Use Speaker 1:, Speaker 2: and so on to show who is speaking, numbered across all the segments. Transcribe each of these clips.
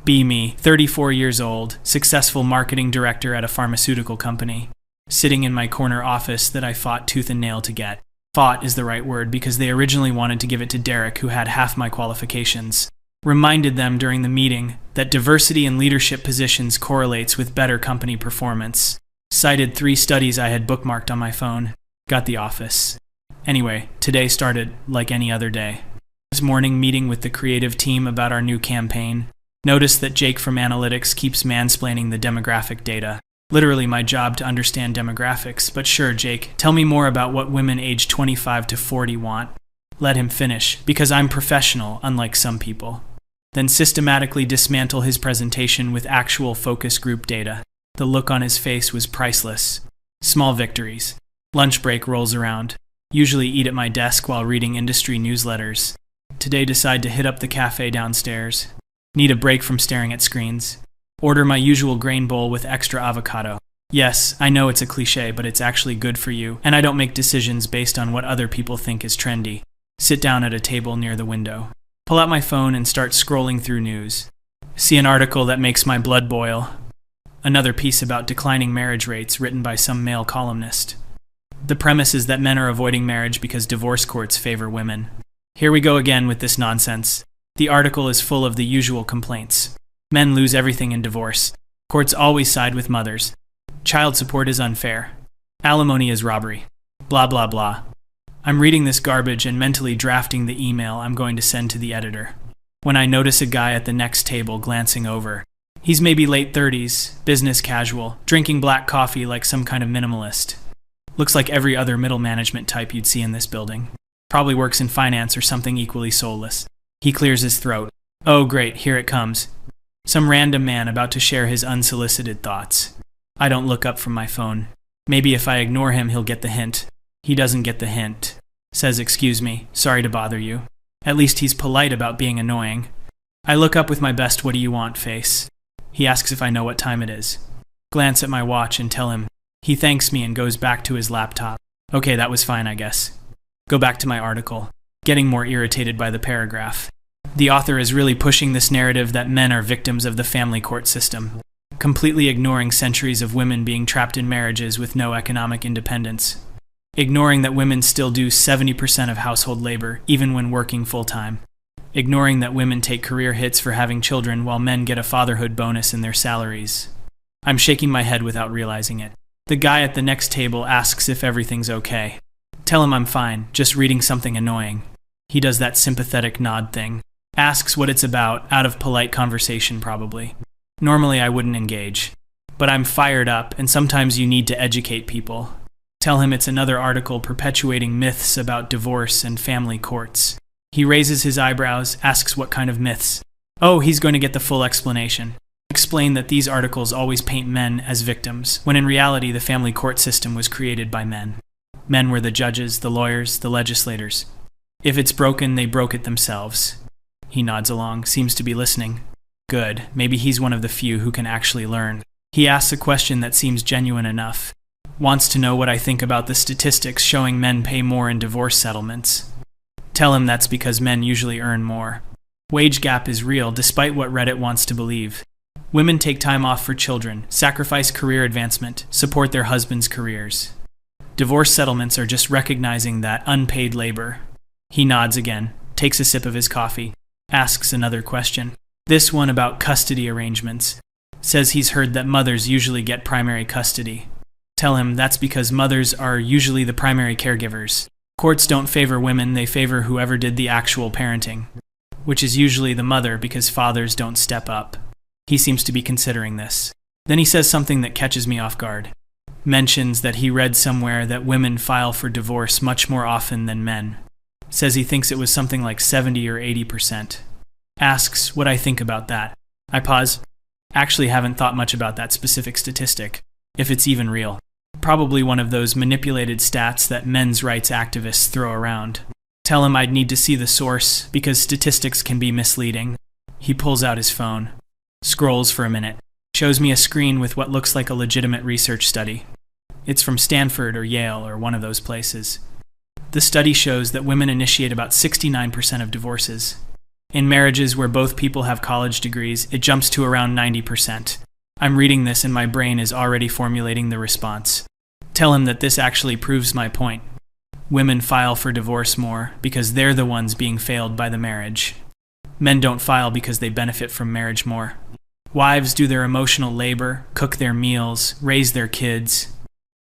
Speaker 1: Be me, 34 years old, successful marketing director at a pharmaceutical company, sitting in my corner office that I fought tooth and nail to get. Fought is the right word because they originally wanted to give it to Derek, who had half my qualifications. Reminded them during the meeting that diversity in leadership positions correlates with better company performance. Cited 3 studies I had bookmarked on my phone. Got the office. Anyway, today started like any other day. This morning meeting with the creative team about our new campaign. Noticed that Jake from Analytics keeps mansplaining the demographic data. Literally my job to understand demographics, but sure, Jake, tell me more about what women aged 25 to 40 want. Let him finish, because I'm professional, unlike some people. Then systematically dismantle his presentation with actual focus group data. The look on his face was priceless. Small victories. Lunch break rolls around. Usually eat at my desk while reading industry newsletters. Today decide to hit up the cafe downstairs. Need a break from staring at screens. Order my usual grain bowl with extra avocado. Yes, I know it's a cliche, but it's actually good for you, and I don't make decisions based on what other people think is trendy. Sit down at a table near the window. Pull out my phone and start scrolling through news. See an article that makes my blood boil. Another piece about declining marriage rates written by some male columnist. The premise is that men are avoiding marriage because divorce courts favor women. Here we go again with this nonsense. The article is full of the usual complaints. Men lose everything in divorce. Courts always side with mothers. Child support is unfair. Alimony is robbery. Blah blah blah. I'm reading this garbage and mentally drafting the email I'm going to send to the editor. When I notice a guy at the next table glancing over. He's maybe late 30s, business casual, drinking black coffee like some kind of minimalist. Looks like every other middle management type you'd see in this building. Probably works in finance or something equally soulless. He clears his throat. Oh great, here it comes. Some random man about to share his unsolicited thoughts. I don't look up from my phone. Maybe if I ignore him, he'll get the hint. He doesn't get the hint. Says, excuse me, sorry to bother you. At least he's polite about being annoying. I look up with my best what do you want face. He asks if I know what time it is. Glance at my watch and tell him. He thanks me and goes back to his laptop. Okay, that was fine, I guess. Go back to my article. Getting more irritated by the paragraph. The author is really pushing this narrative that men are victims of the family court system, completely ignoring centuries of women being trapped in marriages with no economic independence, ignoring that women still do 70% of household labor, even when working full-time, ignoring that women take career hits for having children while men get a fatherhood bonus in their salaries. I'm shaking my head without realizing it. The guy at the next table asks if everything's okay. Tell him I'm fine, just reading something annoying. He does that sympathetic nod thing. Asks what it's about, out of polite conversation probably. Normally I wouldn't engage. But I'm fired up, and sometimes you need to educate people. Tell him it's another article perpetuating myths about divorce and family courts. He raises his eyebrows, asks what kind of myths. Oh, he's going to get the full explanation. Explain that these articles always paint men as victims, when in reality the family court system was created by men. Men were the judges, the lawyers, the legislators. If it's broken, they broke it themselves. He nods along, seems to be listening. Good, maybe he's one of the few who can actually learn. He asks a question that seems genuine enough. Wants to know what I think about the statistics showing men pay more in divorce settlements. Tell him that's because men usually earn more. Wage gap is real, despite what Reddit wants to believe. Women take time off for children, sacrifice career advancement, support their husbands' careers. Divorce settlements are just recognizing that unpaid labor. He nods again, takes a sip of his coffee. Asks another question. This one about custody arrangements. Says he's heard that mothers usually get primary custody. Tell him that's because mothers are usually the primary caregivers. Courts don't favor women, they favor whoever did the actual parenting. Which is usually the mother because fathers don't step up. He seems to be considering this. Then he says something that catches me off guard. Mentions that he read somewhere that women file for divorce much more often than men. Says he thinks it was something like 70 or 80%. Asks what I think about that. I pause. Actually haven't thought much about that specific statistic, if it's even real. Probably one of those manipulated stats that men's rights activists throw around. Tell him I'd need to see the source, because statistics can be misleading. He pulls out his phone. Scrolls for a minute. Shows me a screen with what looks like a legitimate research study. It's from Stanford or Yale or one of those places. The study shows that women initiate about 69% of divorces. In marriages where both people have college degrees, it jumps to around 90%. I'm reading this and my brain is already formulating the response. Tell him that this actually proves my point. Women file for divorce more because they're the ones being failed by the marriage. Men don't file because they benefit from marriage more. Wives do their emotional labor, cook their meals, raise their kids.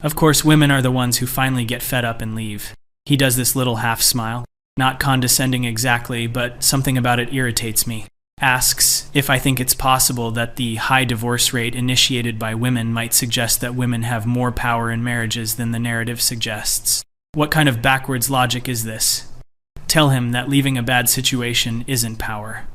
Speaker 1: Of course, women are the ones who finally get fed up and leave. He does this little half smile. Not condescending exactly, but something about it irritates me. Asks if I think it's possible that the high divorce rate initiated by women might suggest that women have more power in marriages than the narrative suggests. What kind of backwards logic is this? Tell him that leaving a bad situation isn't power.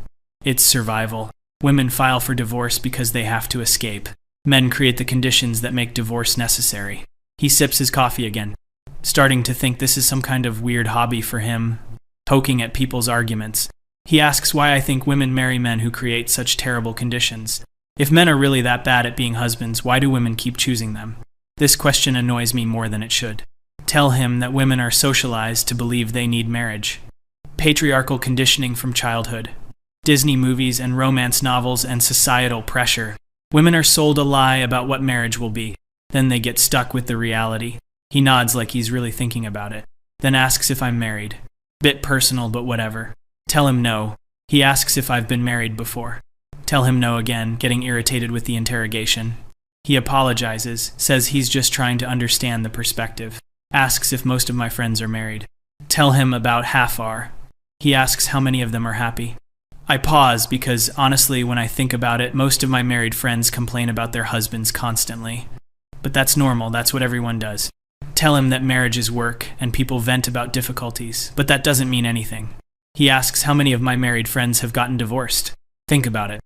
Speaker 1: It's survival. Women file for divorce because they have to escape. Men create the conditions that make divorce necessary. He sips his coffee again, starting to think this is some kind of weird hobby for him, poking at people's arguments. He asks why I think women marry men who create such terrible conditions. If men are really that bad at being husbands, why do women keep choosing them? This question annoys me more than it should. Tell him that women are socialized to believe they need marriage. Patriarchal conditioning from childhood. Disney movies and romance novels and societal pressure. Women are sold a lie about what marriage will be. Then they get stuck with the reality. He nods like he's really thinking about it. Then asks if I'm married. Bit personal, but whatever. Tell him no. He asks if I've been married before. Tell him no again, getting irritated with the interrogation. He apologizes, says he's just trying to understand the perspective. Asks if most of my friends are married. Tell him about half are. He asks how many of them are happy. I pause because, honestly, when I think about it, most of my married friends complain about their husbands constantly. But that's normal, that's what everyone does. Tell him that marriage is work, and people vent about difficulties, but that doesn't mean anything. He asks how many of my married friends have gotten divorced. Think about it.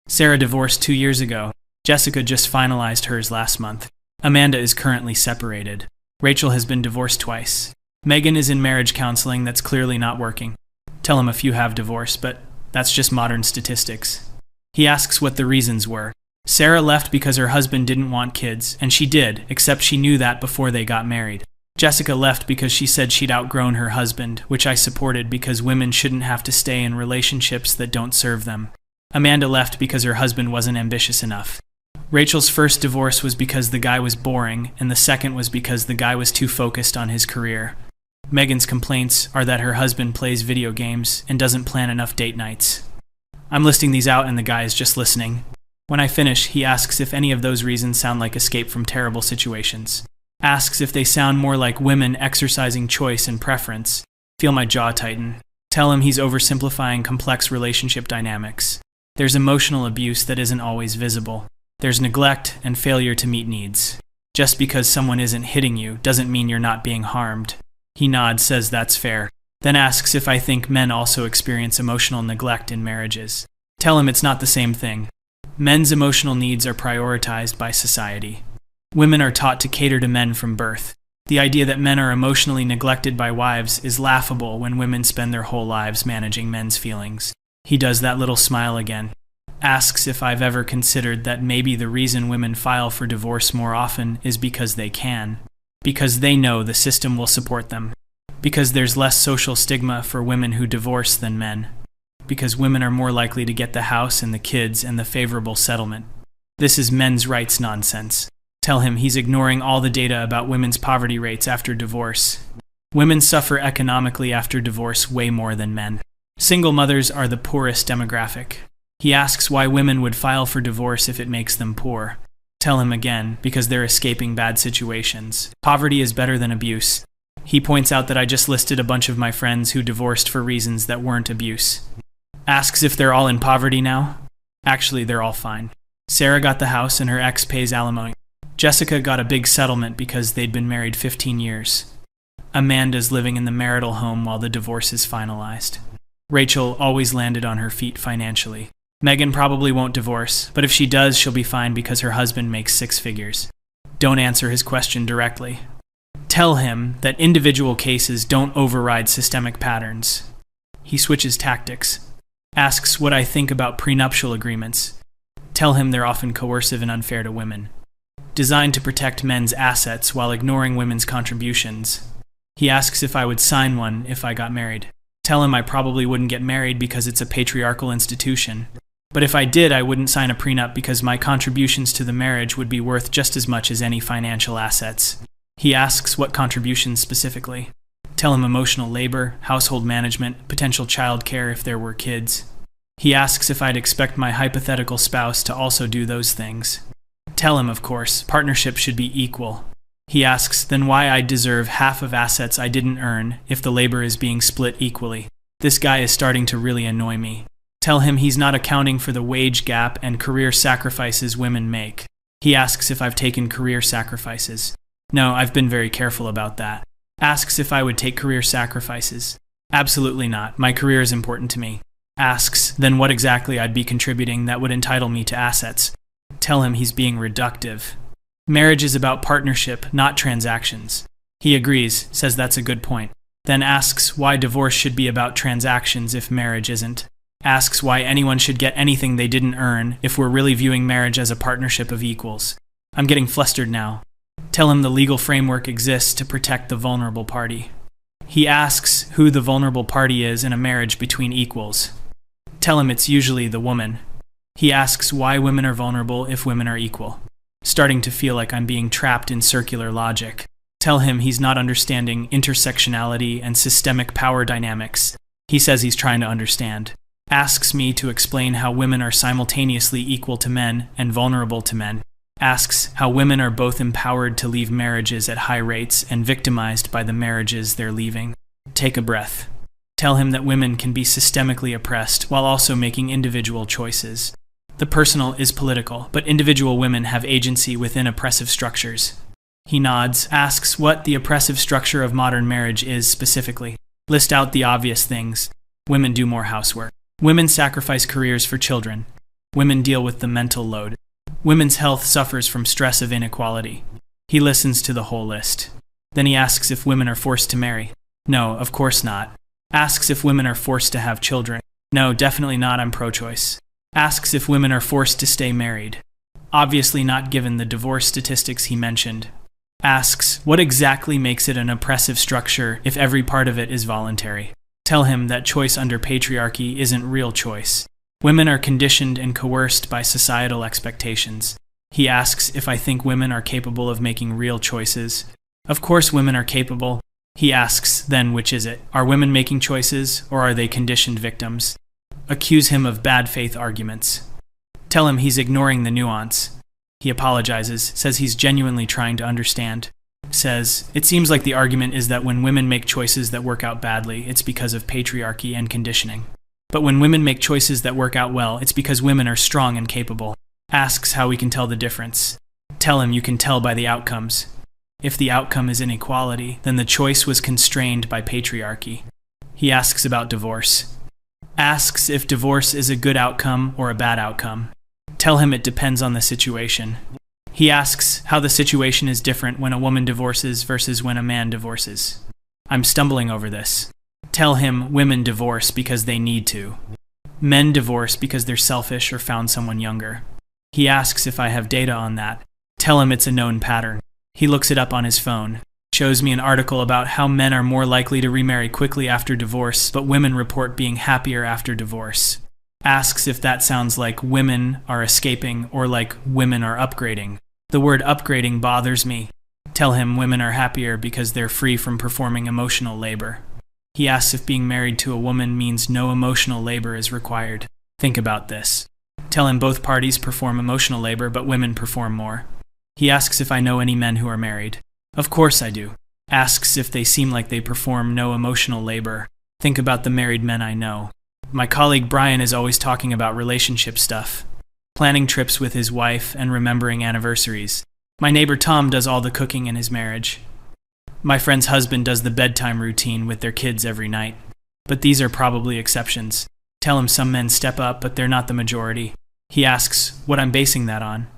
Speaker 1: Sarah divorced 2 years ago. Jessica just finalized hers last month. Amanda is currently separated. Rachel has been divorced twice. Megan is in marriage counseling that's clearly not working. Tell him a few have divorced, but that's just modern statistics. He asks what the reasons were. Sarah left because her husband didn't want kids, and she did, except she knew that before they got married. Jessica left because she said she'd outgrown her husband, which I supported because women shouldn't have to stay in relationships that don't serve them. Amanda left because her husband wasn't ambitious enough. Rachel's first divorce was because the guy was boring, and the second was because the guy was too focused on his career. Megan's complaints are that her husband plays video games and doesn't plan enough date nights. I'm listing these out and the guy is just listening. When I finish, he asks if any of those reasons sound like escape from terrible situations. Asks if they sound more like women exercising choice and preference. Feel my jaw tighten. Tell him he's oversimplifying complex relationship dynamics. There's emotional abuse that isn't always visible. There's neglect and failure to meet needs. Just because someone isn't hitting you doesn't mean you're not being harmed. He nods, says that's fair. Then asks if I think men also experience emotional neglect in marriages. Tell him it's not the same thing. Men's emotional needs are prioritized by society. Women are taught to cater to men from birth. The idea that men are emotionally neglected by wives is laughable when women spend their whole lives managing men's feelings. He does that little smile again. Asks if I've ever considered that maybe the reason women file for divorce more often is because they can. Because they know the system will support them. Because there's less social stigma for women who divorce than men. Because women are more likely to get the house and the kids and the favorable settlement. This is men's rights nonsense. Tell him he's ignoring all the data about women's poverty rates after divorce. Women suffer economically after divorce way more than men. Single mothers are the poorest demographic. He asks why women would file for divorce if it makes them poor. Tell him again, because they're escaping bad situations. Poverty is better than abuse. He points out that I just listed a bunch of my friends who divorced for reasons that weren't abuse. Asks if they're all in poverty now. Actually, they're all fine. Sarah got the house and her ex pays alimony. Jessica got a big settlement because they'd been married 15 years. Amanda's living in the marital home while the divorce is finalized. Rachel always landed on her feet financially. Megan probably won't divorce, but if she does, she'll be fine because her husband makes 6 figures. Don't answer his question directly. Tell him that individual cases don't override systemic patterns. He switches tactics. Asks what I think about prenuptial agreements. Tell him they're often coercive and unfair to women. Designed to protect men's assets while ignoring women's contributions. He asks if I would sign one if I got married. Tell him I probably wouldn't get married because it's a patriarchal institution. But if I did, I wouldn't sign a prenup because my contributions to the marriage would be worth just as much as any financial assets. He asks what contributions specifically. Tell him emotional labor, household management, potential child care if there were kids. He asks if I'd expect my hypothetical spouse to also do those things. Tell him, of course, partnership should be equal. He asks then why I deserve half of assets I didn't earn if the labor is being split equally. This guy is starting to really annoy me. Tell him he's not accounting for the wage gap and career sacrifices women make. He asks if I've taken career sacrifices. No, I've been very careful about that. Asks if I would take career sacrifices. Absolutely not. My career is important to me. Asks then what exactly I'd be contributing that would entitle me to assets. Tell him he's being reductive. Marriage is about partnership, not transactions. He agrees, says that's a good point. Then asks why divorce should be about transactions if marriage isn't. Asks why anyone should get anything they didn't earn if we're really viewing marriage as a partnership of equals. I'm getting flustered now. Tell him the legal framework exists to protect the vulnerable party. He asks who the vulnerable party is in a marriage between equals. Tell him it's usually the woman. He asks why women are vulnerable if women are equal. Starting to feel like I'm being trapped in circular logic. Tell him he's not understanding intersectionality and systemic power dynamics. He says he's trying to understand. Asks me to explain how women are simultaneously equal to men and vulnerable to men. Asks how women are both empowered to leave marriages at high rates and victimized by the marriages they're leaving. Take a breath. Tell him that women can be systemically oppressed while also making individual choices. The personal is political, but individual women have agency within oppressive structures. He nods, asks what the oppressive structure of modern marriage is specifically. List out the obvious things. Women do more housework. Women sacrifice careers for children. Women deal with the mental load. Women's health suffers from stress of inequality. He listens to the whole list. Then he asks if women are forced to marry. No, of course not. Asks if women are forced to have children. No, definitely not, I'm pro-choice. Asks if women are forced to stay married. Obviously not given the divorce statistics he mentioned. Asks what exactly makes it an oppressive structure if every part of it is voluntary. Tell him that choice under patriarchy isn't real choice. Women are conditioned and coerced by societal expectations. He asks if I think women are capable of making real choices. Of course women are capable. He asks, then which is it? Are women making choices, or are they conditioned victims? Accuse him of bad faith arguments. Tell him he's ignoring the nuance. He apologizes, says he's genuinely trying to understand. Says, it seems like the argument is that when women make choices that work out badly, it's because of patriarchy and conditioning. But when women make choices that work out well, it's because women are strong and capable. Asks how we can tell the difference. Tell him you can tell by the outcomes. If the outcome is inequality, then the choice was constrained by patriarchy. He asks about divorce. Asks if divorce is a good outcome or a bad outcome. Tell him it depends on the situation. He asks how the situation is different when a woman divorces versus when a man divorces. I'm stumbling over this. Tell him women divorce because they need to. Men divorce because they're selfish or found someone younger. He asks if I have data on that. Tell him it's a known pattern. He looks it up on his phone. Shows me an article about how men are more likely to remarry quickly after divorce, but women report being happier after divorce. Asks if that sounds like women are escaping or like women are upgrading. The word upgrading bothers me. Tell him women are happier because they're free from performing emotional labor. He asks if being married to a woman means no emotional labor is required. Think about this. Tell him both parties perform emotional labor, but women perform more. He asks if I know any men who are married. Of course I do. Asks if they seem like they perform no emotional labor. Think about the married men I know. My colleague Brian is always talking about relationship stuff. Planning trips with his wife and remembering anniversaries. My neighbor Tom does all the cooking in his marriage. My friend's husband does the bedtime routine with their kids every night. But these are probably exceptions. Tell him some men step up, but they're not the majority. He asks what I'm basing that on.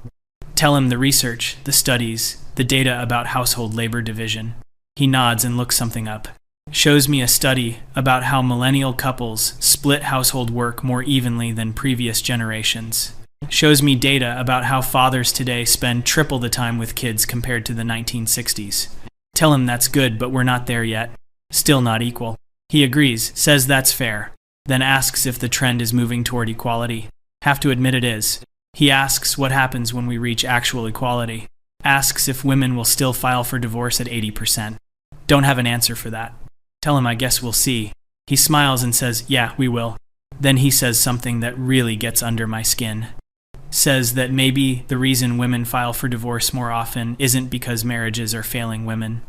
Speaker 1: Tell him the research, the studies, the data about household labor division. He nods and looks something up. Shows me a study about how millennial couples split household work more evenly than previous generations. Shows me data about how fathers today spend triple the time with kids compared to the 1960s. Tell him that's good, but we're not there yet. Still not equal. He agrees, says that's fair, then asks if the trend is moving toward equality. Have to admit it is. He asks what happens when we reach actual equality. Asks if women will still file for divorce at 80%. Don't have an answer for that. Tell him I guess we'll see. He smiles and says, yeah, we will. Then he says something that really gets under my skin. Says that maybe the reason women file for divorce more often isn't because marriages are failing women.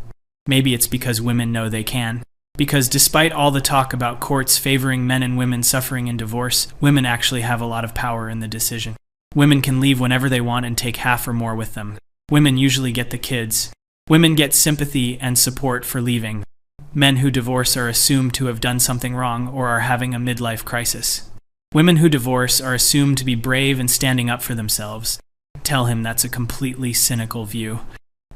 Speaker 1: Maybe it's because women know they can. Because despite all the talk about courts favoring men and women suffering in divorce, women actually have a lot of power in the decision. Women can leave whenever they want and take half or more with them. Women usually get the kids. Women get sympathy and support for leaving. Men who divorce are assumed to have done something wrong or are having a midlife crisis. Women who divorce are assumed to be brave and standing up for themselves. Tell him that's a completely cynical view.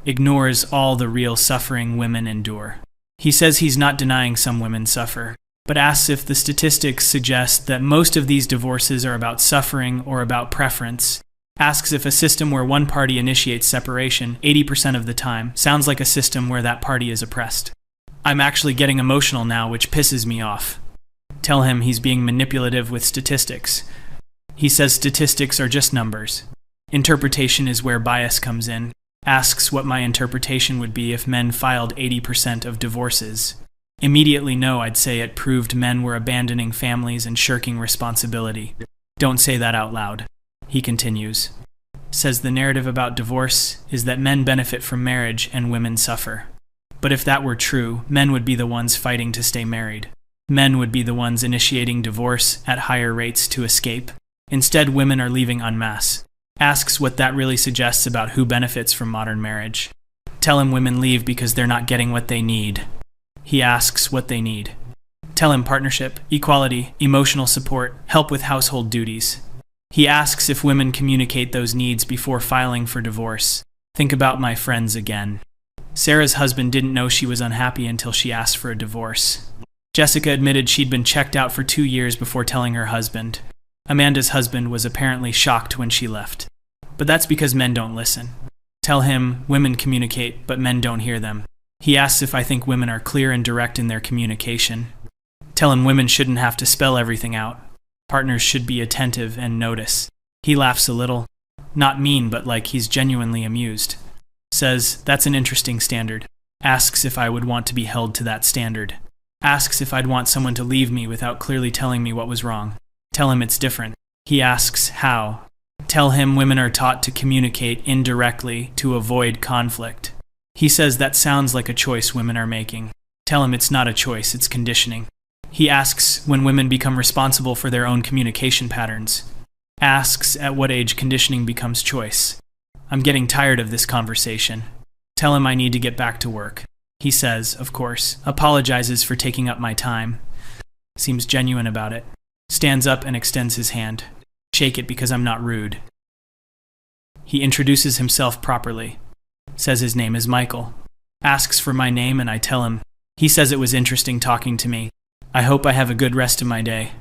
Speaker 1: Ignores all the real suffering women endure. He says he's not denying some women suffer, but asks if the statistics suggest that most of these divorces are about suffering or about preference. Asks if a system where one party initiates separation 80% of the time sounds like a system where that party is oppressed. I'm actually getting emotional now, which pisses me off. Tell him he's being manipulative with statistics. He says statistics are just numbers. Interpretation is where bias comes in. Asks what my interpretation would be if men filed 80% of divorces. Immediately no, I'd say it proved men were abandoning families and shirking responsibility. Don't say that out loud. He continues. Says the narrative about divorce is that men benefit from marriage and women suffer. But if that were true, men would be the ones fighting to stay married. Men would be the ones initiating divorce at higher rates to escape. Instead, women are leaving en masse. Asks what that really suggests about who benefits from modern marriage. Tell him women leave because they're not getting what they need. He asks what they need. Tell him partnership, equality, emotional support, help with household duties. He asks if women communicate those needs before filing for divorce. Think about my friends again. Sarah's husband didn't know she was unhappy until she asked for a divorce. Jessica admitted she'd been checked out for 2 years before telling her husband. Amanda's husband was apparently shocked when she left. But that's because men don't listen. Tell him women communicate, but men don't hear them. He asks if I think women are clear and direct in their communication. Tell him women shouldn't have to spell everything out. Partners should be attentive and notice. He laughs a little. Not mean, but like he's genuinely amused. Says, that's an interesting standard. Asks if I would want to be held to that standard. Asks if I'd want someone to leave me without clearly telling me what was wrong. Tell him it's different. He asks how. Tell him women are taught to communicate indirectly to avoid conflict. He says that sounds like a choice women are making. Tell him it's not a choice, it's conditioning. He asks when women become responsible for their own communication patterns. Asks at what age conditioning becomes choice. I'm getting tired of this conversation. Tell him I need to get back to work. He says, of course, apologizes for taking up my time. Seems genuine about it. Stands up and extends his hand. Shake it because I'm not rude. He introduces himself properly. Says his name is Michael. Asks for my name and I tell him. He says it was interesting talking to me. I hope I have a good rest of my day.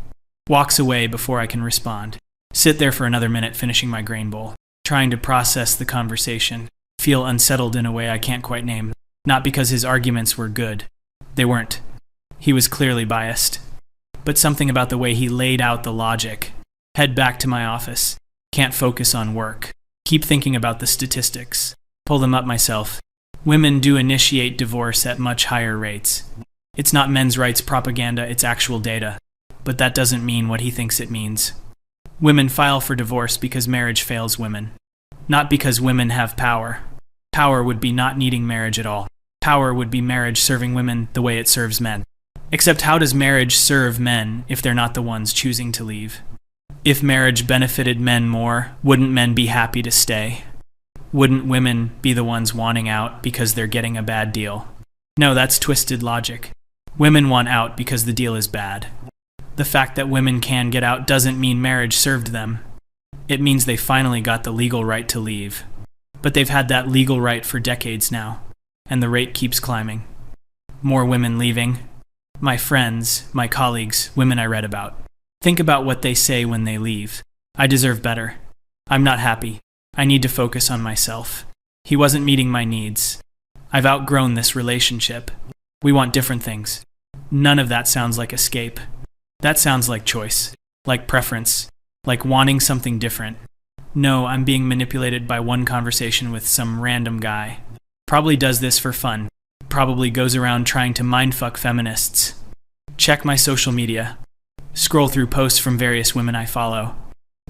Speaker 1: Walks away before I can respond. Sit there for another minute finishing my grain bowl. Trying to process the conversation. Feel unsettled in a way I can't quite name. Not because his arguments were good. They weren't. He was clearly biased. But something about the way he laid out the logic. Head back to my office. Can't focus on work. Keep thinking about the statistics. Pull them up myself. Women do initiate divorce at much higher rates. It's not men's rights propaganda, it's actual data. But that doesn't mean what he thinks it means. Women file for divorce because marriage fails women. Not because women have power. Power would be not needing marriage at all. Power would be marriage serving women the way it serves men. Except how does marriage serve men if they're not the ones choosing to leave? If marriage benefited men more, wouldn't men be happy to stay? Wouldn't women be the ones wanting out because they're getting a bad deal? No, that's twisted logic. Women want out because the deal is bad. The fact that women can get out doesn't mean marriage served them. It means they finally got the legal right to leave. But they've had that legal right for decades now, and the rate keeps climbing. More women leaving. My friends, my colleagues, women I read about. Think about what they say when they leave. I deserve better. I'm not happy. I need to focus on myself. He wasn't meeting my needs. I've outgrown this relationship. We want different things. None of that sounds like escape. That sounds like choice, like preference, like wanting something different. No, I'm being manipulated by one conversation with some random guy. Probably does this for fun. Probably goes around trying to mindfuck feminists. Check my social media. Scroll through posts from various women I follow.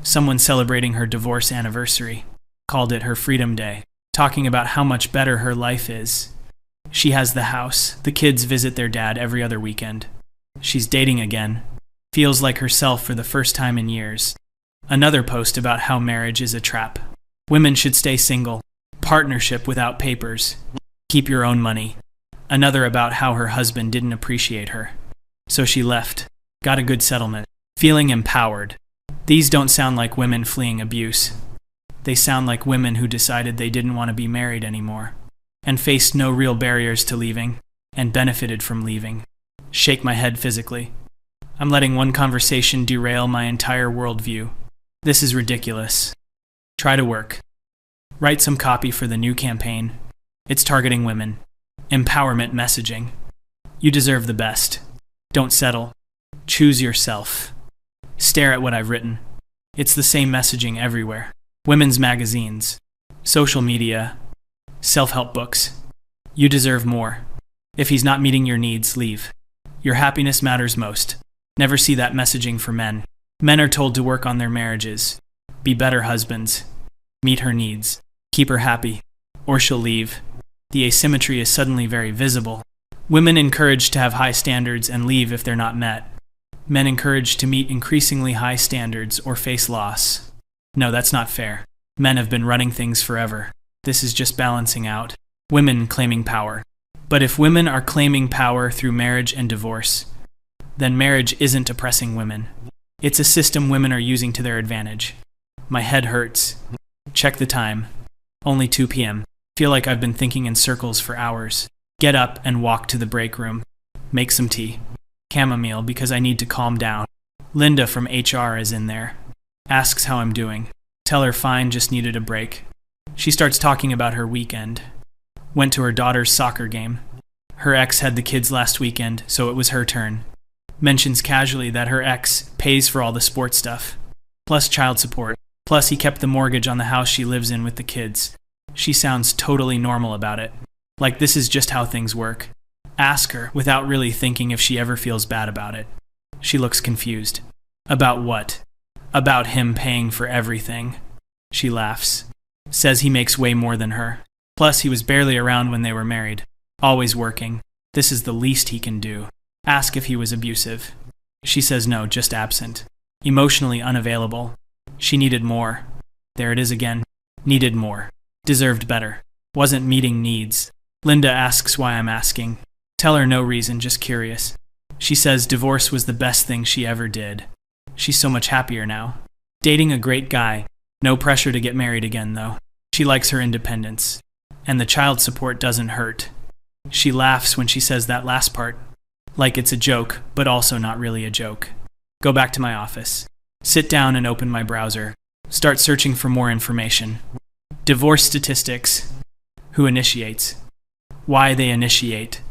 Speaker 1: Someone celebrating her divorce anniversary. Called it her Freedom Day. Talking about how much better her life is. She has the house. The kids visit their dad every other weekend. She's dating again. Feels like herself for the first time in years. Another post about how marriage is a trap. Women should stay single. Partnership without papers. Keep your own money. Another about how her husband didn't appreciate her. So she left. Got a good settlement. Feeling empowered. These don't sound like women fleeing abuse. They sound like women who decided they didn't want to be married anymore. And faced no real barriers to leaving. And benefited from leaving. Shake my head physically. I'm letting one conversation derail my entire worldview. This is ridiculous. Try to work. Write some copy for the new campaign. It's targeting women. Empowerment messaging. You deserve the best. Don't settle. Choose yourself. Stare at what I've written. It's the same messaging everywhere. Women's magazines. Social media. Self-help books. You deserve more. If he's not meeting your needs, leave. Your happiness matters most. Never see that messaging for men. Men are told to work on their marriages. Be better husbands. Meet her needs. Keep her happy. Or she'll leave. The asymmetry is suddenly very visible. Women encouraged to have high standards and leave if they're not met. Men encouraged to meet increasingly high standards or face loss. No, that's not fair. Men have been running things forever. This is just balancing out. Women claiming power. But if women are claiming power through marriage and divorce, then marriage isn't oppressing women. It's a system women are using to their advantage. My head hurts. Check the time. Only 2 p.m. Feel like I've been thinking in circles for hours. Get up and walk to the break room. Make some tea. Chamomile because I need to calm down. Linda from HR is in there. Asks how I'm doing. Tell her fine, just needed a break. She starts talking about her weekend. Went to her daughter's soccer game. Her ex had the kids last weekend, so it was her turn. Mentions casually that her ex pays for all the sports stuff. Plus child support. Plus he kept the mortgage on the house she lives in with the kids. She sounds totally normal about it. Like this is just how things work. Ask her, without really thinking if she ever feels bad about it. She looks confused. About what? About him paying for everything. She laughs. Says he makes way more than her. Plus he was barely around when they were married. Always working. This is the least he can do. Ask if he was abusive. She says no, just absent. Emotionally unavailable. She needed more. There it is again. Needed more. Deserved better. Wasn't meeting needs. Linda asks why I'm asking. Tell her no reason, just curious. She says divorce was the best thing she ever did. She's so much happier now. Dating a great guy. No pressure to get married again, though. She likes her independence. And the child support doesn't hurt. She laughs when she says that last part. Like it's a joke, but also not really a joke. Go back to my office. Sit down and open my browser. Start searching for more information. Divorce statistics. Who initiates? Why they initiate.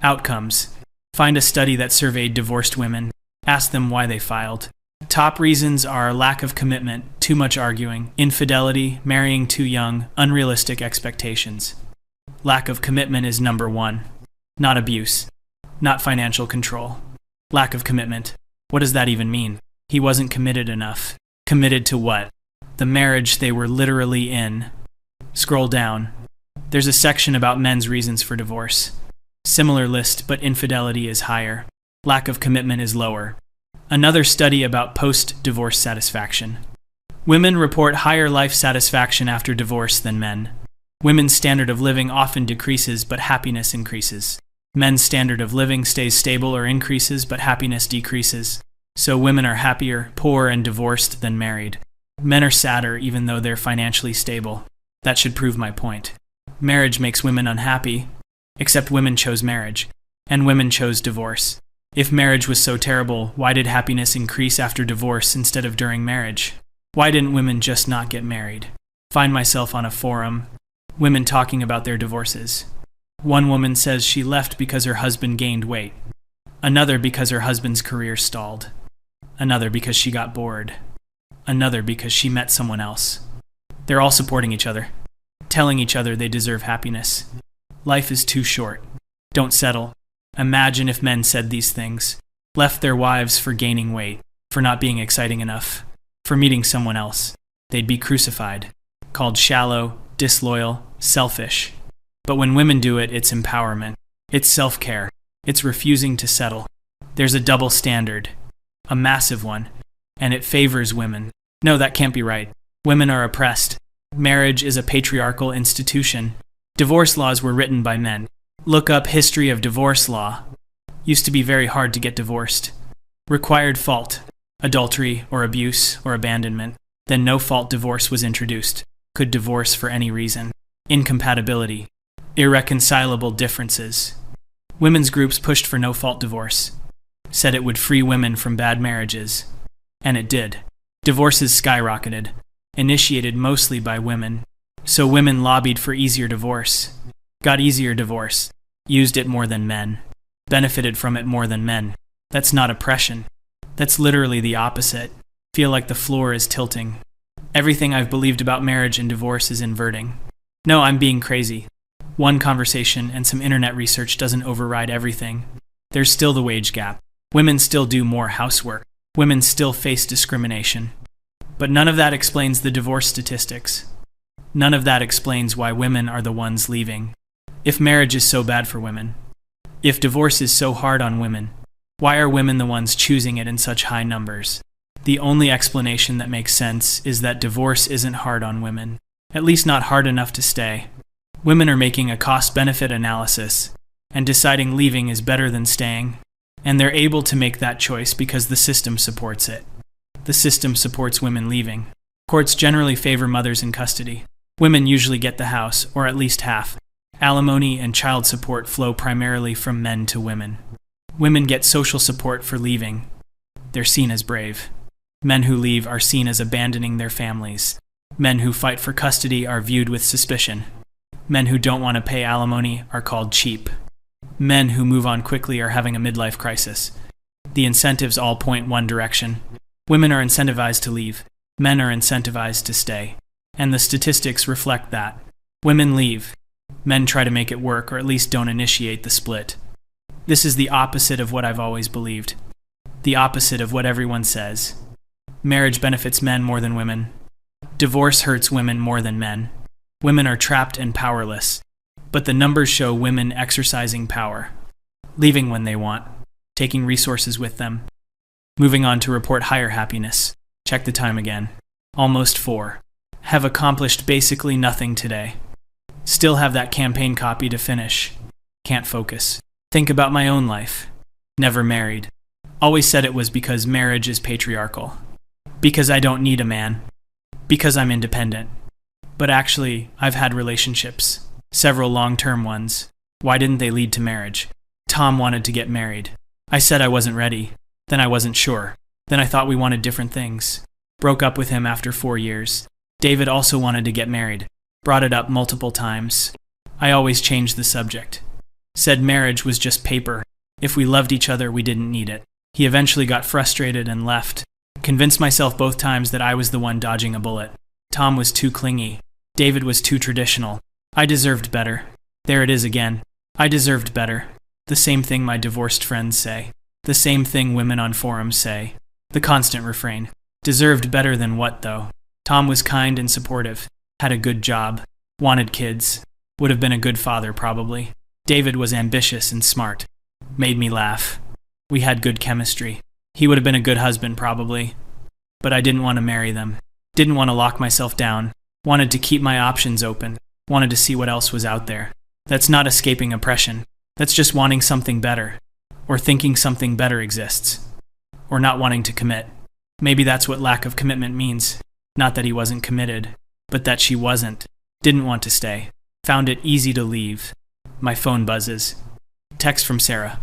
Speaker 1: Outcomes. Find a study that surveyed divorced women. Ask them why they filed. Top reasons are lack of commitment, too much arguing, infidelity, marrying too young, unrealistic expectations. Lack of commitment is number 1. Not abuse. Not financial control. Lack of commitment. What does that even mean? He wasn't committed enough. Committed to what? The marriage they were literally in. Scroll down. There's a section about men's reasons for divorce. Similar list, but infidelity is higher. Lack of commitment is lower. Another study about post-divorce satisfaction. Women report higher life satisfaction after divorce than men. Women's standard of living often decreases, but happiness increases. Men's standard of living stays stable or increases, but happiness decreases. So women are happier, poor, and divorced than married. Men are sadder even though they're financially stable. That should prove my point. Marriage makes women unhappy, except women chose marriage, and women chose divorce. If marriage was so terrible, why did happiness increase after divorce instead of during marriage? Why didn't women just not get married? Find myself on a forum. Women talking about their divorces. One woman says she left because her husband gained weight. Another because her husband's career stalled. Another because she got bored. Another because she met someone else. They're all supporting each other, telling each other they deserve happiness. Life is too short. Don't settle. Imagine if men said these things, left their wives for gaining weight, for not being exciting enough, for meeting someone else. They'd be crucified, called shallow, disloyal, selfish. But when women do it, it's empowerment. It's self-care. It's refusing to settle. There's a double standard, a massive one, and it favors women. No, that can't be right. Women are oppressed. Marriage is a patriarchal institution. Divorce laws were written by men. Look up history of divorce law. Used to be very hard to get divorced. Required fault, adultery or abuse or abandonment. Then no-fault divorce was introduced. Could divorce for any reason. Incompatibility. Irreconcilable differences. Women's groups pushed for no-fault divorce. Said it would free women from bad marriages. And it did. Divorces skyrocketed. Initiated mostly by women. So women lobbied for easier divorce. Got easier divorce. Used it more than men. Benefited from it more than men. That's not oppression. That's literally the opposite. Feel like the floor is tilting. Everything I've believed about marriage and divorce is inverting. No, I'm being crazy. One conversation and some internet research doesn't override everything. There's still the wage gap. Women still do more housework. Women still face discrimination. But none of that explains the divorce statistics. None of that explains why women are the ones leaving. If marriage is so bad for women, if divorce is so hard on women, why are women the ones choosing it in such high numbers? The only explanation that makes sense is that divorce isn't hard on women, at least not hard enough to stay. Women are making a cost-benefit analysis and deciding leaving is better than staying, and they're able to make that choice because the system supports it. The system supports women leaving. Courts generally favor mothers in custody. Women usually get the house, or at least half. Alimony and child support flow primarily from men to women. Women get social support for leaving. They're seen as brave. Men who leave are seen as abandoning their families. Men who fight for custody are viewed with suspicion. Men who don't want to pay alimony are called cheap. Men who move on quickly are having a midlife crisis. The incentives all point one direction. Women are incentivized to leave. Men are incentivized to stay. And the statistics reflect that. Women leave. Men try to make it work, or at least don't initiate the split. This is the opposite of what I've always believed. The opposite of what everyone says. Marriage benefits men more than women. Divorce hurts women more than men. Women are trapped and powerless. But the numbers show women exercising power. Leaving when they want. Taking resources with them. Moving on to report higher happiness. Check the time again. Almost 4. Have accomplished basically nothing today. Still have that campaign copy to finish. Can't focus. Think about my own life. Never married. Always said it was because marriage is patriarchal. Because I don't need a man. Because I'm independent. But actually, I've had relationships. Several long-term ones. Why didn't they lead to marriage? Tom wanted to get married. I said I wasn't ready. Then I wasn't sure. Then I thought we wanted different things. Broke up with him after 4 years. David also wanted to get married. Brought it up multiple times. I always changed the subject. Said marriage was just paper. If we loved each other, we didn't need it. He eventually got frustrated and left. Convinced myself both times that I was the one dodging a bullet. Tom was too clingy. David was too traditional. I deserved better. There it is again. I deserved better. The same thing my divorced friends say. The same thing women on forums say. The constant refrain. Deserved better than what, though? Tom was kind and supportive. Had a good job. Wanted kids. Would have been a good father, probably. David was ambitious and smart. Made me laugh. We had good chemistry. He would have been a good husband, probably. But I didn't want to marry them. Didn't want to lock myself down. Wanted to keep my options open. Wanted to see what else was out there. That's not escaping oppression. That's just wanting something better. Or thinking something better exists. Or not wanting to commit. Maybe that's what lack of commitment means. Not that he wasn't committed, but that she wasn't. Didn't want to stay. Found it easy to leave. My phone buzzes. Text from Sarah.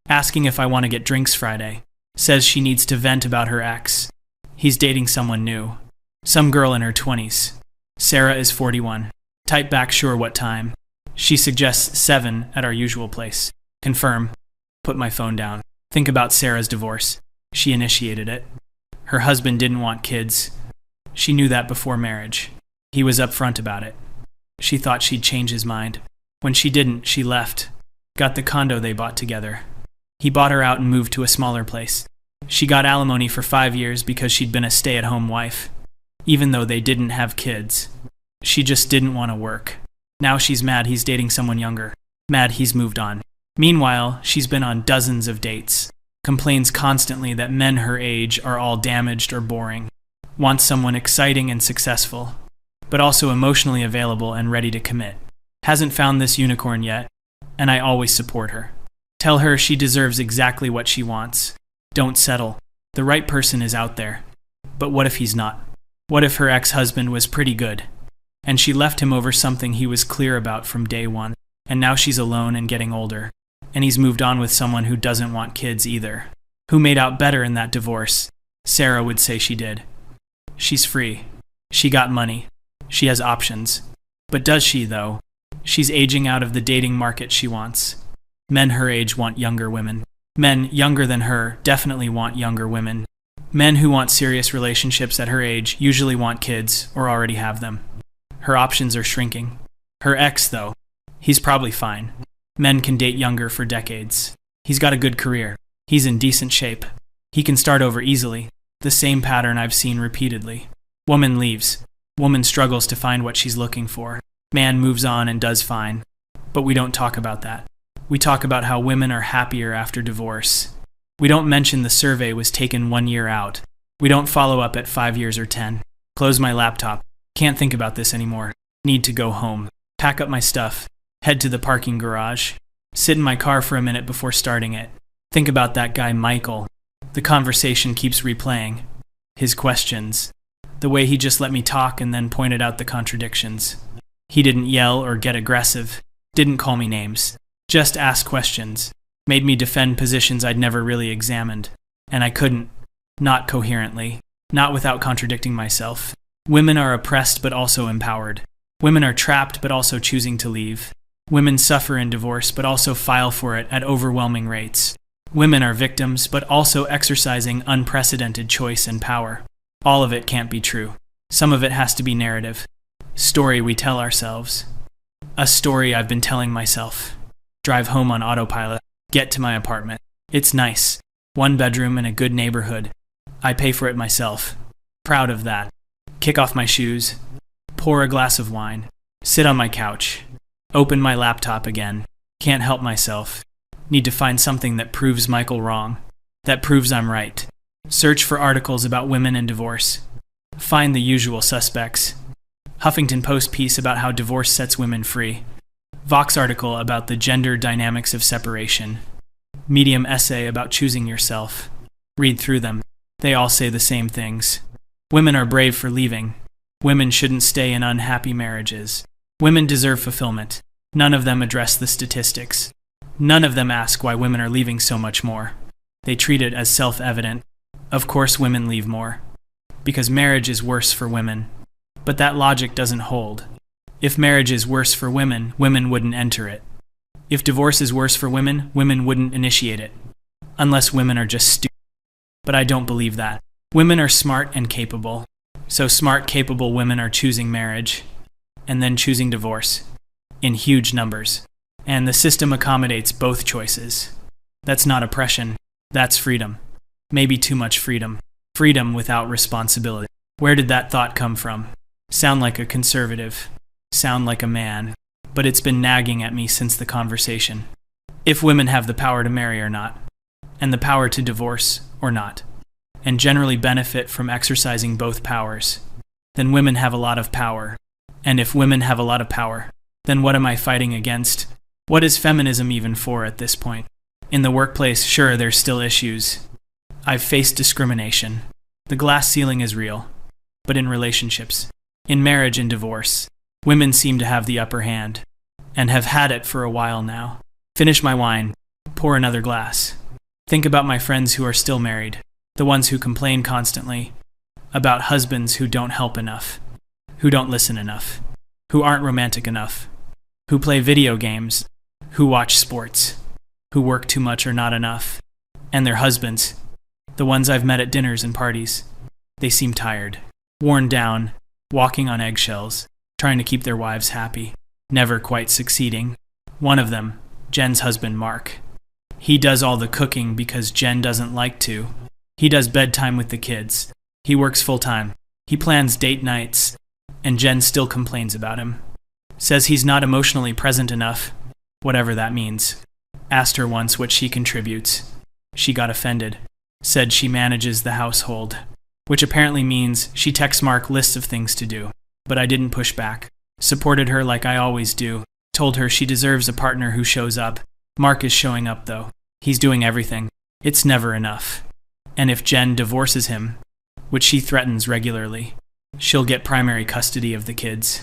Speaker 1: Asking if I want to get drinks Friday. Says she needs to vent about her ex. He's dating someone new. Some girl in her 20s. Sarah is 41. Type back sure what time. She suggests 7 at our usual place. Confirm. Put my phone down. Think about Sarah's divorce. She initiated it. Her husband didn't want kids. She knew that before marriage. He was upfront about it. She thought she'd change his mind. When she didn't, she left. Got the condo they bought together. He bought her out and moved to a smaller place. She got alimony for 5 years because she'd been a stay-at-home wife. Even though they didn't have kids. She just didn't want to work. Now she's mad he's dating someone younger. Mad he's moved on. Meanwhile, she's been on dozens of dates. Complains constantly that men her age are all damaged or boring. Wants someone exciting and successful, but also emotionally available and ready to commit. Hasn't found this unicorn yet, and I always support her. Tell her she deserves exactly what she wants. Don't settle. The right person is out there. But what if he's not? What if her ex-husband was pretty good, and she left him over something he was clear about from day one, and now she's alone and getting older, and he's moved on with someone who doesn't want kids either? Who made out better in that divorce? Sarah would say she did. She's free. She got money. She has options. But does she, though? She's aging out of the dating market she wants. Men her age want younger women. Men younger than her definitely want younger women. Men who want serious relationships at her age usually want kids or already have them. Her options are shrinking. Her ex, though, he's probably fine. Men can date younger for decades. He's got a good career. He's in decent shape. He can start over easily. The same pattern I've seen repeatedly. Woman leaves. Woman struggles to find what she's looking for. Man moves on and does fine. But we don't talk about that. We talk about how women are happier after divorce. We don't mention the survey was taken 1 year out. We don't follow up at 5 years or 10. Close my laptop. Can't think about this anymore. Need to go home. Pack up my stuff. Head to the parking garage. Sit in my car for a minute before starting it. Think about that guy Michael. The conversation keeps replaying. His questions. The way he just let me talk and then pointed out the contradictions. He didn't yell or get aggressive. Didn't call me names. Just ask questions. Made me defend positions I'd never really examined. And I couldn't. Not coherently. Not without contradicting myself. Women are oppressed but also empowered. Women are trapped but also choosing to leave. Women suffer in divorce but also file for it at overwhelming rates. Women are victims but also exercising unprecedented choice and power. All of it can't be true. Some of it has to be narrative. Story we tell ourselves. A story I've been telling myself. Drive home on autopilot. Get to my apartment. It's nice. 1 bedroom in a good neighborhood. I pay for it myself. Proud of that. Kick off my shoes. Pour a glass of wine. Sit on my couch. Open my laptop again. Can't help myself. Need to find something that proves Michael wrong. That proves I'm right. Search for articles about women and divorce. Find the usual suspects. Huffington Post piece about how divorce sets women free. Vox article about the gender dynamics of separation. Medium essay about choosing yourself. Read through them. They all say the same things. Women are brave for leaving. Women shouldn't stay in unhappy marriages. Women deserve fulfillment. None of them address the statistics. None of them ask why women are leaving so much more. They treat it as self-evident. Of course women leave more. Because marriage is worse for women. But that logic doesn't hold. If marriage is worse for women, women wouldn't enter it. If divorce is worse for women, women wouldn't initiate it. Unless women are just stupid. But I don't believe that. Women are smart and capable. So smart, capable women are choosing marriage. And then choosing divorce. In huge numbers. And the system accommodates both choices. That's not oppression. That's freedom. Maybe too much freedom. Freedom without responsibility. Where did that thought come from? Sound like a conservative. Sound like a man. But it's been nagging at me since the conversation. If women have the power to marry or not. And the power to divorce or not. And generally benefit from exercising both powers. Then women have a lot of power. And if women have a lot of power, then what am I fighting against? What is feminism even for at this point? In the workplace, sure, there's still issues. I've faced discrimination. The glass ceiling is real. But in relationships, in marriage and divorce, women seem to have the upper hand. And have had it for a while now. Finish my wine. Pour another glass. Think about my friends who are still married. The ones who complain constantly. About husbands who don't help enough. Who don't listen enough. Who aren't romantic enough. Who play video games. Who watch sports. Who work too much or not enough. And their husbands, the ones I've met at dinners and parties, they seem tired, worn down, walking on eggshells, trying to keep their wives happy, never quite succeeding. One of them, Jen's husband Mark, he does all the cooking because Jen doesn't like to. He does bedtime with the kids. He works full-time. He plans date nights, and Jen still complains about him. Says he's not emotionally present enough, whatever that means. Asked her once what she contributes. She got offended. Said she manages the household, which apparently means she texts Mark lists of things to do. But I didn't push back. Supported her like I always do. Told her she deserves a partner who shows up. Mark is showing up, though. He's doing everything. It's never enough. And if Jen divorces him, which she threatens regularly, she'll get primary custody of the kids.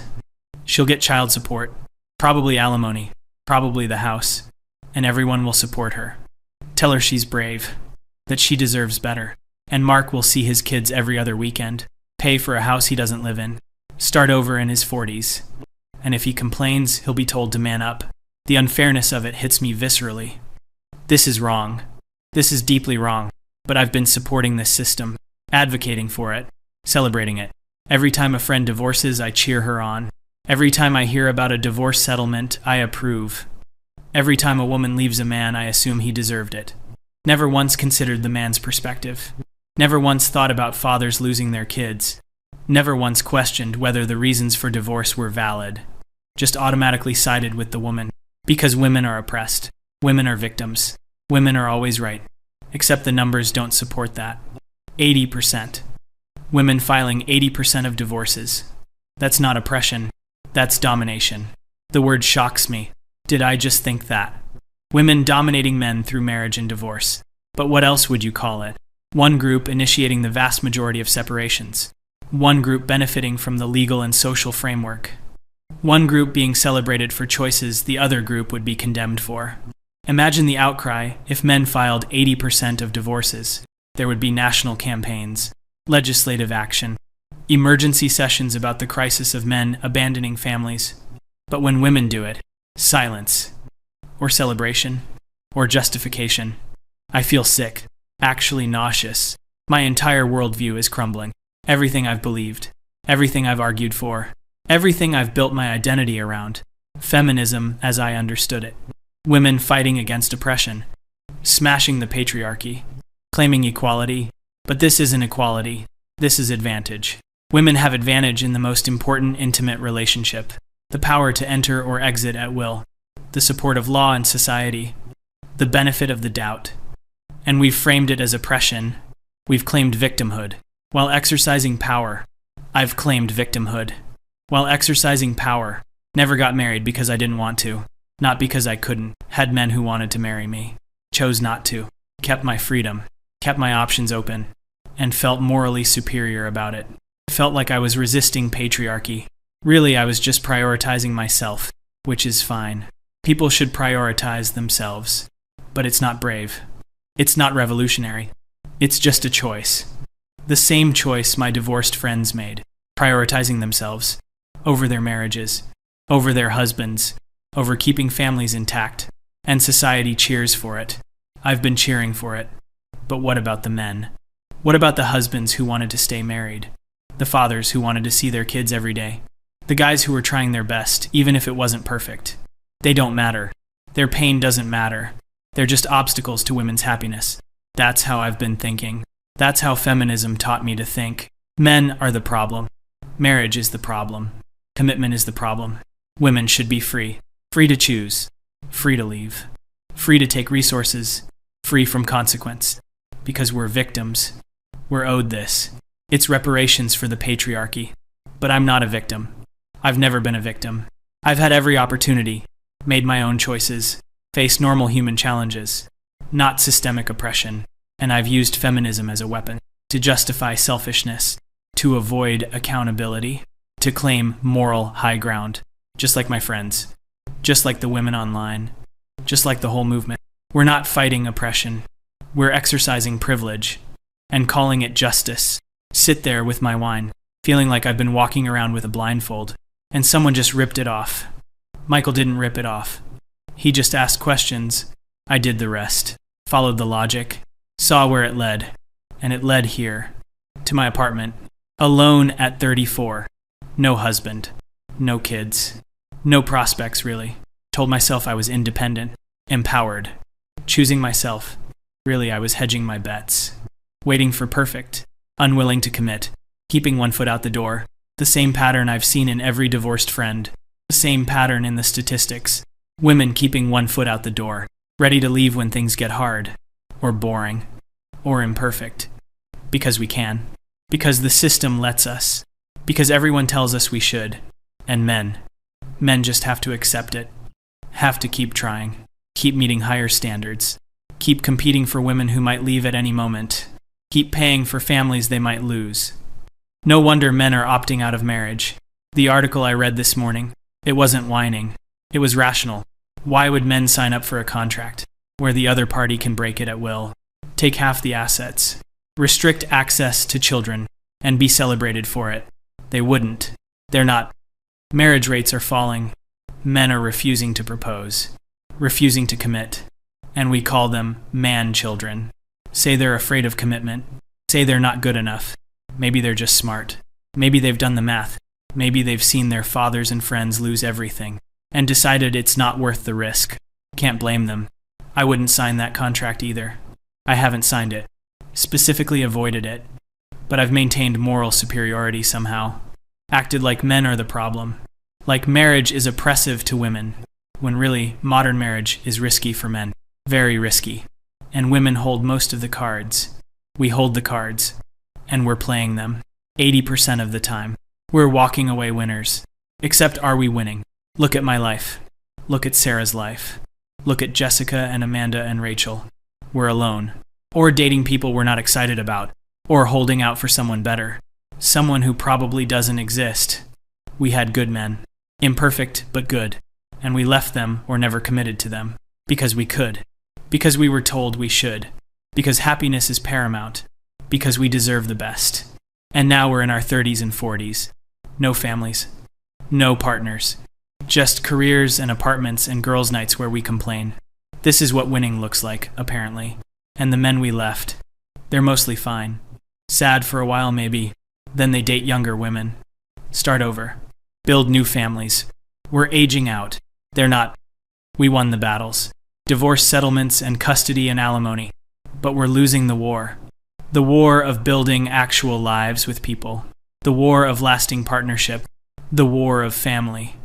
Speaker 1: She'll get child support, probably alimony, probably the house, and everyone will support her. Tell her she's brave, that she deserves better. And Mark will see his kids every other weekend, pay for a house he doesn't live in, start over in his 40s. And if he complains, he'll be told to man up. The unfairness of it hits me viscerally. This is wrong. This is deeply wrong. But I've been supporting this system, advocating for it, celebrating it. Every time a friend divorces, I cheer her on. Every time I hear about a divorce settlement, I approve. Every time a woman leaves a man, I assume he deserved it. Never once considered the man's perspective. Never once thought about fathers losing their kids. Never once questioned whether the reasons for divorce were valid. Just automatically sided with the woman. Because women are oppressed. Women are victims. Women are always right. Except the numbers don't support that. 80%. Women filing 80% of divorces. That's not oppression. That's domination. The word shocks me. Did I just think that? Women dominating men through marriage and divorce. But what else would you call it? One group initiating the vast majority of separations. One group benefiting from the legal and social framework. One group being celebrated for choices the other group would be condemned for. Imagine the outcry if men filed 80% of divorces. There would be national campaigns, legislative action, emergency sessions about the crisis of men abandoning families. But when women do it, silence, or celebration, or justification. I feel sick, actually nauseous. My entire worldview is crumbling. Everything I've believed, everything I've argued for, everything I've built my identity around. Feminism as I understood it. Women fighting against oppression, smashing the patriarchy, claiming equality. But this isn't equality, this is advantage. Women have advantage in the most important intimate relationship, the power to enter or exit at will, the support of law and society, the benefit of the doubt. And we've framed it as oppression. We've claimed victimhood. While exercising power, I've claimed victimhood. While exercising power, never got married because I didn't want to. Not because I couldn't. Had men who wanted to marry me. Chose not to. Kept my freedom. Kept my options open. And felt morally superior about it. Felt like I was resisting patriarchy. Really, I was just prioritizing myself, which is fine. People should prioritize themselves. But it's not brave. It's not revolutionary. It's just a choice. The same choice my divorced friends made. Prioritizing themselves. Over their marriages. Over their husbands. Over keeping families intact. And society cheers for it. I've been cheering for it. But what about the men? What about the husbands who wanted to stay married? The fathers who wanted to see their kids every day? The guys who were trying their best, even if it wasn't perfect? They don't matter. Their pain doesn't matter. They're just obstacles to women's happiness. That's how I've been thinking. That's how feminism taught me to think. Men are the problem. Marriage is the problem. Commitment is the problem. Women should be free. Free to choose. Free to leave. Free to take resources. Free from consequence. Because we're victims. We're owed this. It's reparations for the patriarchy. But I'm not a victim. I've never been a victim. I've had every opportunity. Made my own choices. Faced normal human challenges. Not systemic oppression. And I've used feminism as a weapon. To justify selfishness. To avoid accountability. To claim moral high ground. Just like my friends. Just like the women online. Just like the whole movement. We're not fighting oppression. We're exercising privilege. And calling it justice. Sit there with my wine. Feeling like I've been walking around with a blindfold. And someone just ripped it off. Michael didn't rip it off. He just asked questions. I did the rest. Followed the logic. saw where it led, and it led here, to my apartment, alone at 34. No husband, no kids, no prospects really. Told myself I was independent, empowered, choosing myself. Really, I was hedging my bets, waiting for perfect, unwilling to commit, keeping one foot out the door. The same pattern I've seen in every divorced friend, the same pattern in the statistics. Women keeping one foot out the door, ready to leave when things get hard, or boring, or imperfect. Because we can. Because the system lets us. Because everyone tells us we should. And men just have to accept it. Have to keep trying. Keep meeting higher standards. Keep competing for women who might leave at any moment. Keep paying for families they might lose. No wonder men are opting out of marriage. The article I read this morning, it wasn't whining. It was rational. Why would men sign up for a contract where the other party can break it at will, take half the assets, restrict access to children, and be celebrated for it? They wouldn't. They're not. Marriage rates are falling. Men are refusing to propose, refusing to commit, and we call them man-children. Say they're afraid of commitment. Say they're not good enough. Maybe they're just smart. Maybe they've done the math. Maybe they've seen their fathers and friends lose everything and decided it's not worth the risk. Can't blame them. I wouldn't sign that contract either. I haven't signed it. Specifically avoided it. But I've maintained moral superiority somehow. Acted like men are the problem. Like marriage is oppressive to women, when really modern marriage is risky for men. Very risky. And women hold most of the cards. We hold the cards. And we're playing them. 80% of the time. We're walking away winners. Except are we winning? Look at my life. Look at Sarah's life. Look at Jessica and Amanda and Rachel. We're alone. Or dating people we're not excited about. Or holding out for someone better. Someone who probably doesn't exist. We had good men. Imperfect, but good. And we left them or never committed to them. Because we could. Because we were told we should. Because happiness is paramount. Because we deserve the best. And now we're in our 30s and 40s. No families. No partners. Just careers and apartments and girls' nights where we complain. This is what winning looks like, apparently. And the men we left, they're mostly fine. Sad for a while maybe. Then they date younger women. Start over. Build new families. We're aging out. They're not. We won the battles. Divorce settlements and custody and alimony. But we're losing the war. The war of building actual lives with people. The war of lasting partnership. The war of family.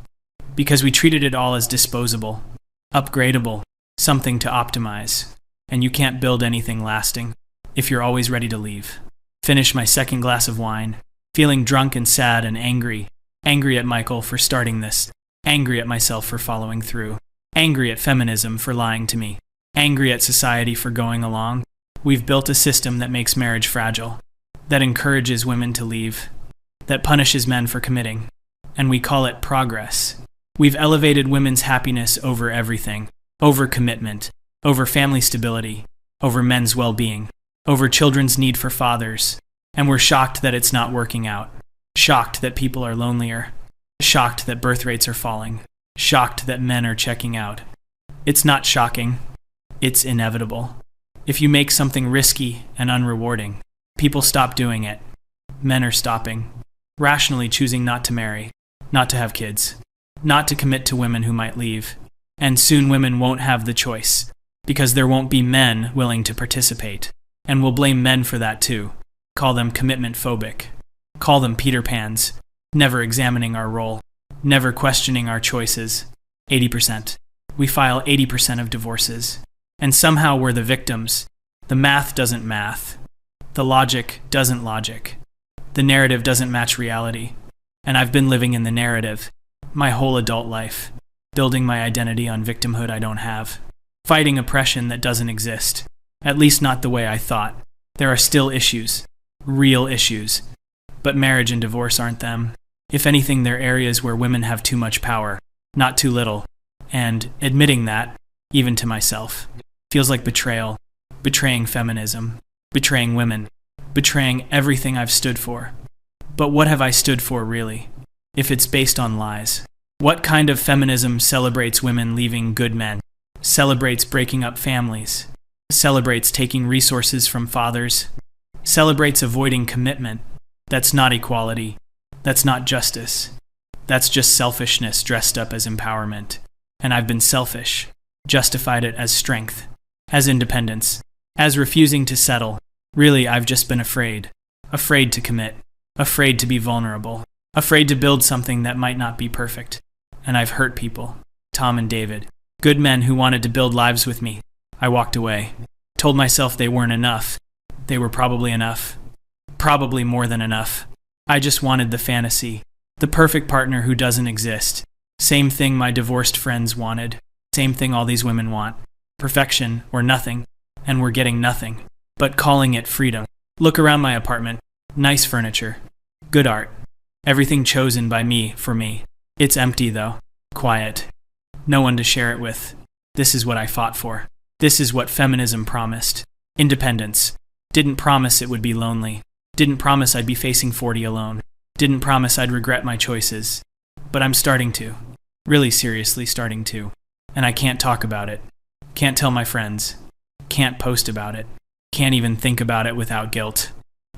Speaker 1: Because we treated it all as disposable, upgradable, something to optimize. And you can't build anything lasting if you're always ready to leave. Finish my second glass of wine, feeling drunk and sad and angry. Angry at Michael for starting this. Angry at myself for following through. Angry at feminism for lying to me. Angry at society for going along. We've built a system that makes marriage fragile, that encourages women to leave, that punishes men for committing. And we call it progress. We've elevated women's happiness over everything, over commitment, over family stability, over men's well-being, over children's need for fathers, and we're shocked that it's not working out, shocked that people are lonelier, shocked that birth rates are falling, shocked that men are checking out. It's not shocking, it's inevitable. If you make something risky and unrewarding, people stop doing it. Men are stopping, rationally choosing not to marry, not to have kids. Not to commit to women who might leave. And soon women won't have the choice, because there won't be men willing to participate. And we'll blame men for that too. Call them commitment phobic. Call them Peter Pans, never examining our role, never questioning our choices. 80%. We file 80% of divorces. And somehow we're the victims. The math doesn't math. The logic doesn't logic. The narrative doesn't match reality. And I've been living in the narrative my whole adult life, building my identity on victimhood I don't have, fighting oppression that doesn't exist, at least not the way I thought. There are still issues, real issues, but marriage and divorce aren't them. If anything, they're areas where women have too much power, not too little, and admitting that, even to myself, feels like betrayal, betraying feminism, betraying women, betraying everything I've stood for. But what have I stood for really? If it's based on lies. What kind of feminism celebrates women leaving good men, celebrates breaking up families, celebrates taking resources from fathers, celebrates avoiding commitment. That's not equality. That's not justice. That's just selfishness dressed up as empowerment. And I've been selfish, justified it as strength, as independence, as refusing to settle. Really, I've just been afraid. Afraid to commit. Afraid to be vulnerable. Afraid to build something that might not be perfect. And I've hurt people. Tom and David. Good men who wanted to build lives with me. I walked away. Told myself they weren't enough. They were probably enough. Probably more than enough. I just wanted the fantasy. The perfect partner who doesn't exist. Same thing my divorced friends wanted. Same thing all these women want. Perfection or nothing. And we're getting nothing. But calling it freedom. Look around my apartment. Nice furniture. Good art. Everything chosen by me for me. It's empty though. Quiet. No one to share it with. This is what I fought for. This is what feminism promised. Independence. Didn't promise it would be lonely. Didn't promise I'd be facing 40 alone. Didn't promise I'd regret my choices. But I'm starting to. Really seriously starting to. And I can't talk about it. Can't tell my friends. Can't post about it. Can't even think about it without guilt.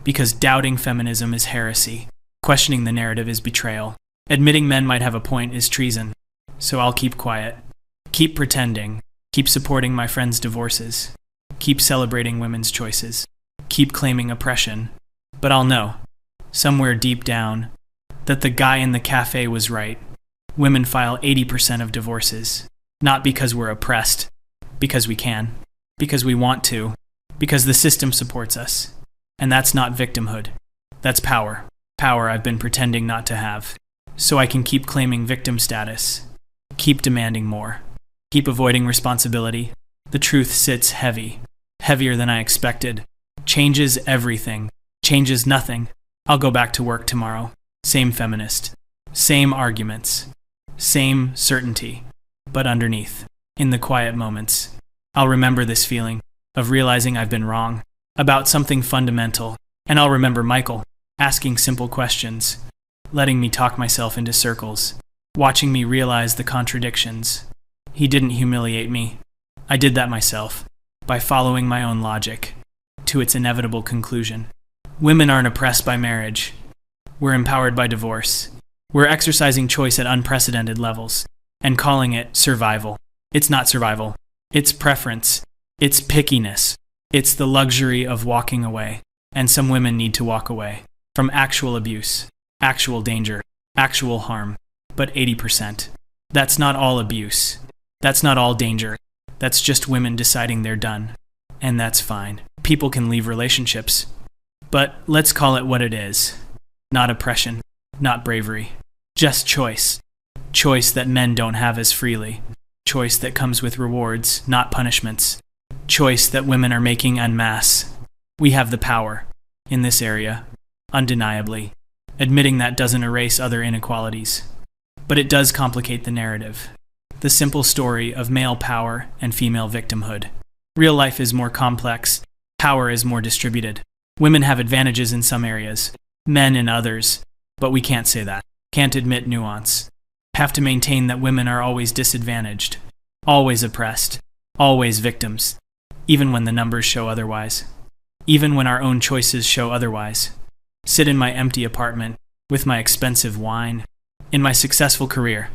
Speaker 1: Because doubting feminism is heresy. Questioning the narrative is betrayal. Admitting men might have a point is treason. So I'll keep quiet. Keep pretending. Keep supporting my friends' divorces. Keep celebrating women's choices. Keep claiming oppression. But I'll know, somewhere deep down, that the guy in the cafe was right. Women file 80% of divorces. Not because we're oppressed. Because we can. Because we want to. Because the system supports us. And that's not victimhood. That's power. Power I've been pretending not to have. So I can keep claiming victim status. Keep demanding more. Keep avoiding responsibility. The truth sits heavy. Heavier than I expected. Changes everything. Changes nothing. I'll go back to work tomorrow. Same feminist. Same arguments. Same certainty. But underneath, in the quiet moments, I'll remember this feeling of realizing I've been wrong about something fundamental. And I'll remember Michael asking simple questions, letting me talk myself into circles, watching me realize the contradictions. He didn't humiliate me. I did that myself, by following my own logic, to its inevitable conclusion. Women aren't oppressed by marriage. We're empowered by divorce. We're exercising choice at unprecedented levels, and calling it survival. It's not survival. It's preference. It's pickiness. It's the luxury of walking away. And some women need to walk away from actual abuse, actual danger, actual harm. But 80%. That's not all abuse. That's not all danger. That's just women deciding they're done. And that's fine. People can leave relationships. But let's call it what it is. Not oppression. Not bravery. Just choice. Choice that men don't have as freely. Choice that comes with rewards, not punishments. Choice that women are making en masse. We have the power. In this area. Undeniably. Admitting that doesn't erase other inequalities. But it does complicate the narrative. The simple story of male power and female victimhood. Real life is more complex. Power is more distributed. Women have advantages in some areas. Men in others. But we can't say that. Can't admit nuance. Have to maintain that women are always disadvantaged. Always oppressed. Always victims. Even when the numbers show otherwise. Even when our own choices show otherwise. Sit in my empty apartment, with my expensive wine, in my successful career,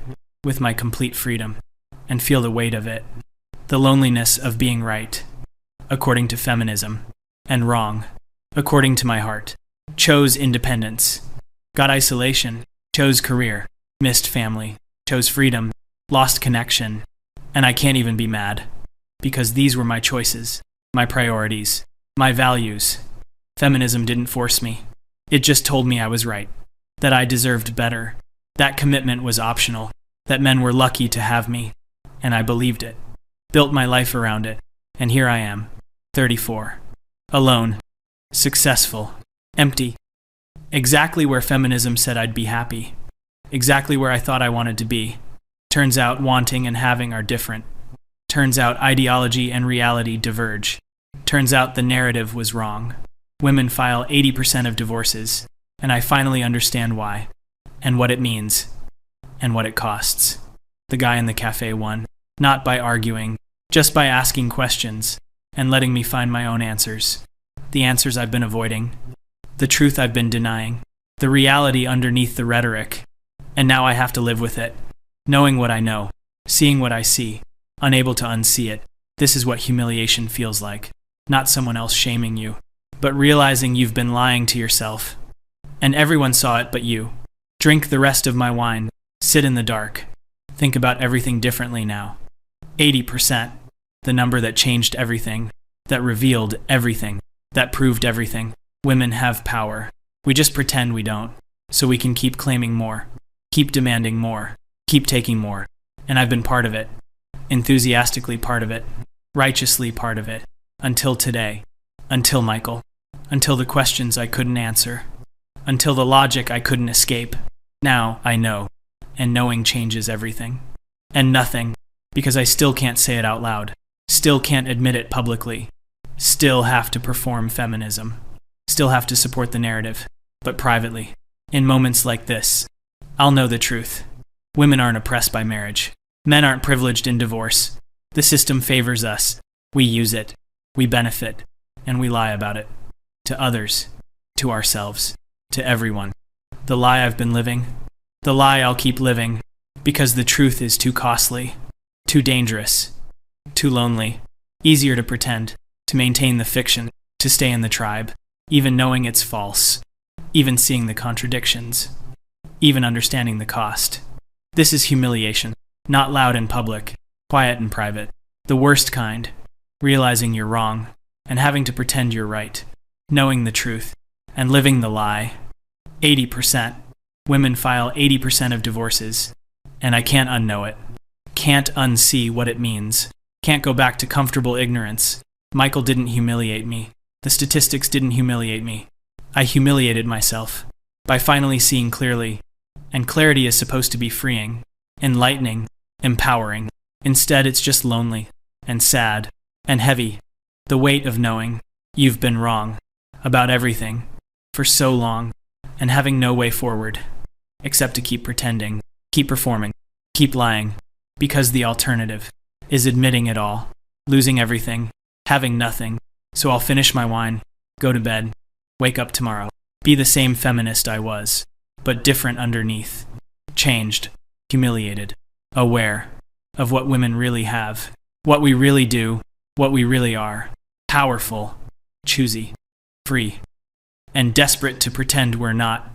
Speaker 1: with my complete freedom, and feel the weight of it. The loneliness of being right, according to feminism, and wrong, according to my heart. Chose independence, got isolation, chose career, missed family, chose freedom, lost connection, and I can't even be mad, because these were my choices, my priorities, my values. Feminism didn't force me. It just told me I was right, that I deserved better, that commitment was optional, that men were lucky to have me, and I believed it, built my life around it, and here I am, 34, alone, successful, empty, exactly where feminism said I'd be happy, exactly where I thought I wanted to be. Turns out wanting and having are different. Turns out ideology and reality diverge. Turns out the narrative was wrong. Women file 80% of divorces, and I finally understand why, and what it means, and what it costs. The guy in the cafe won, not by arguing, just by asking questions, and letting me find my own answers. The answers I've been avoiding, the truth I've been denying, the reality underneath the rhetoric. And now I have to live with it, knowing what I know, seeing what I see, unable to unsee it. This is what humiliation feels like. Not someone else shaming you, but realizing you've been lying to yourself. And everyone saw it but you. Drink the rest of my wine. Sit in the dark. Think about everything differently now. 80%. The number that changed everything. That revealed everything. That proved everything. Women have power. We just pretend we don't. So we can keep claiming more. Keep demanding more. Keep taking more. And I've been part of it. Enthusiastically part of it. Righteously part of it. Until today. Until Michael. Until the questions I couldn't answer. Until the logic I couldn't escape. Now I know. And knowing changes everything. And nothing. Because I still can't say it out loud. Still can't admit it publicly. Still have to perform feminism. Still have to support the narrative. But privately. In moments like this. I'll know the truth. Women aren't oppressed by marriage. Men aren't privileged in divorce. The system favors us. We use it. We benefit. And we lie about it. To others. To ourselves. To everyone. The lie I've been living. The lie I'll keep living. Because the truth is too costly. Too dangerous. Too lonely. Easier to pretend. To maintain the fiction. To stay in the tribe. Even knowing it's false. Even seeing the contradictions. Even understanding the cost. This is humiliation. Not loud in public. Quiet in private. The worst kind. Realizing you're wrong. And having to pretend you're right. Knowing the truth. And living the lie. 80%. Women file 80% of divorces. And I can't unknow it. Can't unsee what it means. Can't go back to comfortable ignorance. Michael didn't humiliate me. The statistics didn't humiliate me. I humiliated myself. By finally seeing clearly. And clarity is supposed to be freeing. Enlightening. Empowering. Instead, it's just lonely. And sad. And heavy. The weight of knowing. You've been wrong. About everything. For so long. And having no way forward. Except to keep pretending. Keep performing. Keep lying. Because the alternative is admitting it all. Losing everything. Having nothing. So I'll finish my wine. Go to bed. Wake up tomorrow. Be the same feminist I was. But different underneath. Changed. Humiliated. Aware. Of what women really have. What we really do. What we really are. Powerful. Choosy. Free. And desperate to pretend we're not.